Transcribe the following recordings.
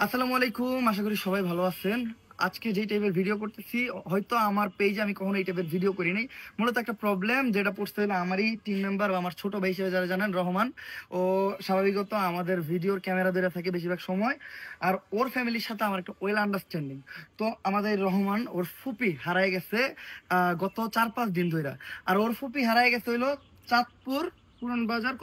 আসসালামু আলাইকুম, আশা করি সবাই ভালো আছেন। আজকে যে টাইপের ভিডিও করতেছি, হয়তো আমার পেজে আমি কখনো এই টাইপের ভিডিও করি নাই। মূলত একটা প্রবলেম যেটা পড়তে হলো আমারই টিম মেম্বার বা আমার ছোট ভাই হিসেবে যারা জানেন, রহমান। ও স্বাভাবিকত আমাদের ভিডিওর ক্যামেরা ধরে থাকে বেশিরভাগ সময়। আর ওর ফ্যামিলির সাথে আমার একটা ওয়েল আন্ডারস্ট্যান্ডিং। তো আমাদের রহমান ওর ফুপি হারায় গেছে গত 4-5 দিন ধরে। আর ওর ফুপি হারায় গেছে হইলো চাঁদপুর পুরান বাজার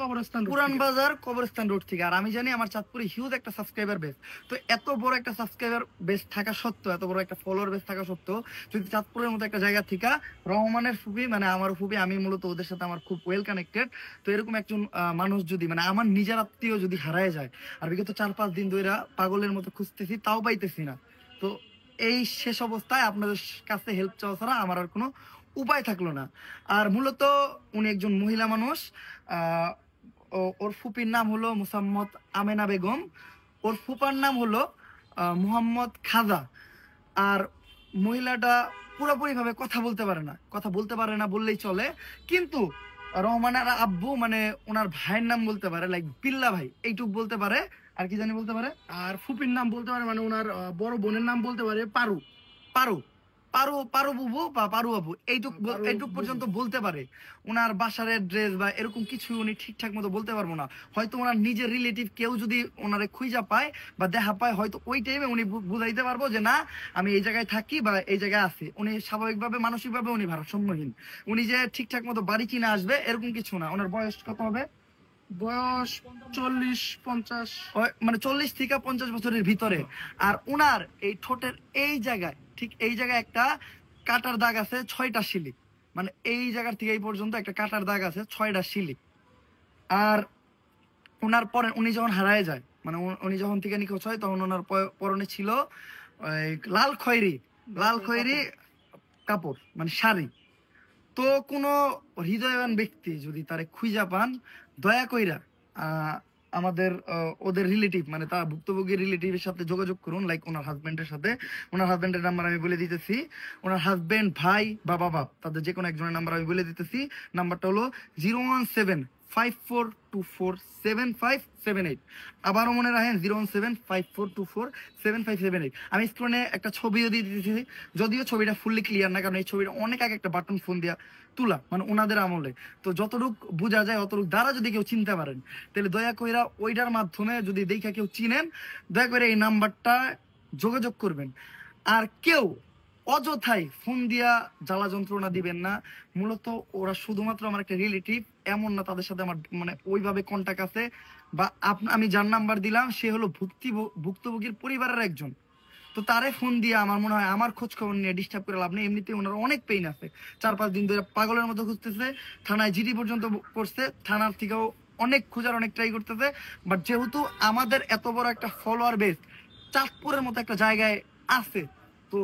কবরস্থান রোড থেকে। আর আমি জানি আমার চাঁদপুরে হিউজ একটা সাবস্ক্রাইবার বেস। তো এত বড় একটা সাবস্ক্রাইবার বেস থাকা সত্ত্বেও, এত বড় একটা ফলোয়ার বেস থাকা সত্ত্বেও, যদি চাঁদপুরের মতো একটা জায়গা থেকে রহমানের ফুপি, মানে আমার ফুপি, আমি মূলত ওদের সাথে আমার খুব ওয়েল কানেক্টেড। তো এরকম একজন মানুষ যদি, মানে আমার নিজের আত্মীয় যদি হারায় যায়, আর বিগত 4-5 দিন ধরে পাগলের মতো খুঁজতেছি, তাও পাইতেছি না। তো এই শেষ অবস্থায় আপনাদের কাছে হেল্প চাওয়া ছাড়া আমার আর কোনো উপায় থাকলো না। আর মূলত উনি একজন মহিলা মানুষ। আহ ওর ফুপির নাম হলো মুসাম্মদ আমেনা বেগম। ওর ফুপার নাম হলো মুহাম্মদ খাজা। আর মহিলাটা পুরোপুরি ভাবে কথা বলতে পারে না বললেই চলে। কিন্তু রহমানের আব্বু, মানে ওনার ভাইয়ের নাম বলতে পারে, লাইক বিল্লা ভাই, এইটুক বলতে পারে। আর কি জানি বলতে পারে, আর ফুপির নাম বলতে পারে, মানে ওনার বড় বোনের নাম বলতে পারে পারু। পারু পারু পারু বুবু বা পারু বাবু, এইটুক পর্যন্ত বলতে পারে। ওনার বাসার ড্রেস বা এরকম কিছু উনি ঠিকঠাক মতো বলতে পারবো না। হয়তো ওনার নিজের রিলেটিভ কেউ যদি ওনারে খুঁজা পায় বা দেখা পায়, হয়তো ওই টাইমে উনি বুঝাইতে পারবো যে না, আমি এই জায়গায় থাকি বা এই জায়গায় আছি। উনি স্বাভাবিকভাবে, মানসিকভাবে উনি ভারসাম্যহীন। উনি যে ঠিকঠাক মতো বাড়ি কিনা আসবে এরকম কিছু না। ওনার বয়স কত হবে? বয়স 40-50, মানে 40 থেকে 50 বছরের ভিতরে। আর উনার এই ঠোঁটের এই জায়গায়, ঠিক এই জায়গায় একটা কাটার দাগ আছে 6টা শিলি। মানে এই জায়গার থেকে এই পর্যন্ত একটা কাটার দাগ আছে 6টা শিলি। আর উনার পরে উনি যখন হারায় যায়, মানে উনি যখন থেকে নিখোঁজ হয়, তখন ওনার পরনে ছিল লাল খয়েরি কাপড়, মানে শাড়ি। তো কোনো হৃদয়বান ব্যক্তি যদি তারে খুঁজা পান, দয়া কইরা আমাদের ওদের রিলেটিভ, মানে তার ভুক্তভোগীর রিলেটিভের সাথে যোগাযোগ করুন, লাইক ওনার হাজবেন্ডের সাথে। ওনার হাজবেন্ডের নাম্বার আমি বলে দিতেছি। ওনার হাজবেন্ড, ভাই বা বাবা, তাদের যে কোনো একজনের নাম্বার আমি বলে দিতেছি। নাম্বারটা হলো 01754247578। আবারও মনে রাখেন, 01754247578। আমি স্ক্রিনে একটা ছবিও দিয়ে দিতেছি, যদিও ছবিটা ফুললি ক্লিয়ার না, কারণ এই ছবিটা অনেক আগে একটা বাটন ফোন দিয়া তুলা, মানে ওনাদের আমলে। তো যতটুক বোঝা যায় অতটুক দ্বারা যদি কেউ চিনতে পারেন, তাহলে দয়া কইরা ওইটার মাধ্যমে যদি দেখা কেউ চিনেন, দয়া করে এই নাম্বারটা যোগাযোগ করবেন। আর কেউ অযথাই ফোন দিয়া জ্বালা যন্ত্রণা দিবেন না। মূলত ওরা শুধুমাত্র আমার একটা রিলেটিভ, এমন না তাদের সাথে আমার মানে ওইভাবে কন্টাক্ট আছে। বা আমি যার নাম্বার দিলাম সে হলো ভুক্তভোগীর পরিবারের একজন। তো তারে ফোন দিয়ে আমার মনে হয় আমার খোঁজ খবর নিয়ে ডিস্টার্ব করে লাভ নেই। এমনিতে ওনার অনেক পেইন আছে, 4-5 দিন ধরে পাগলের মতো খুঁজতেছে, থানায় জিডি পর্যন্ত করছে, থানার থেকেও অনেক খোঁজার অনেক ট্রাই করতেছে। বাট যেহেতু আমাদের এত বড় একটা ফলোয়ার বেস চাঁদপুরের মতো একটা জায়গায় আছে, তো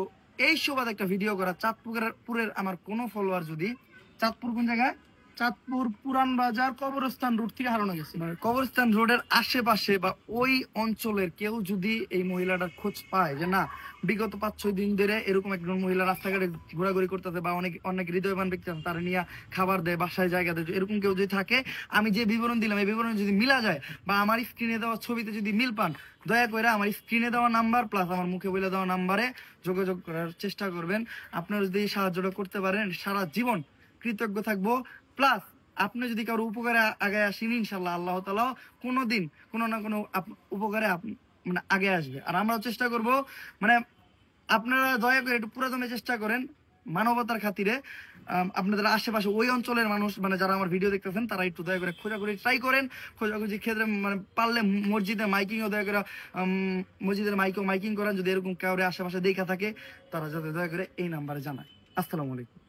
এই সুবাদে একটা ভিডিও করা। চাঁদপুরের আমার কোনো ফলোয়ার যদি, চাঁদপুর কোন জায়গায়, চাঁদপুর পুরান বাজার কবরস্থান রোড থেকে হারানো গেছে। মানে কবরস্থান রোডের আশেপাশে বা ওই অঞ্চলের কেউ যদি এই মহিলাটার খোঁজ পায়, যে না, বিগত 5-6 দিন ধরে এরকম একজন মহিলা রাস্তাঘাটে ঘোরাঘুরি করতেছে, বা অনেক হৃদয়বান ব্যক্তি আছে, তারা নিয়ে খাবার দেয়, বাসায় জায়গা দেয়, এরকম কেউ যদি থাকে, আমি যে বিবরণ দিলাম এই বিবরণ যদি মিলা যায়, বা আমার স্ক্রিনে দেওয়া ছবিতে যদি মিল পান, দয়া করে আমার স্ক্রিনে দেওয়া নাম্বার প্লাস আমার মুখে বলে দেওয়া নাম্বারে যোগাযোগ করার চেষ্টা করবেন। আপনারা যদি সাহায্যটা করতে পারেন, সারা জীবন কৃতজ্ঞ থাকবো। প্লাস আপনি যদি কারো উপকারে আগে আসেন, ইনশাল্লাহ আল্লাহ তাআলা কোনোদিন কোনো না কোনো উপকারে মানে আগে আসবে। আর আমরাও চেষ্টা করব, মানে আপনারা দয়া করে একটু পুরাদমে চেষ্টা করেন মানবতার খাতিরে। আপনাদের আশেপাশে ওই অঞ্চলের মানুষ, মানে যারা আমার ভিডিও দেখতেছেন, তারা একটু দয়া করে খোঁজাখুঁজি ট্রাই করেন। খোঁজাখুঁজি ক্ষেত্রে মানে পারলে মসজিদে মাইকিংও দয়া করে, মসজিদের মাইকিং করেন। যদি এরকম কাউরে আশেপাশে দেখা থাকে, তারা যাতে দয়া করে এই নাম্বারে জানায়। আসসালামু আলাইকুম।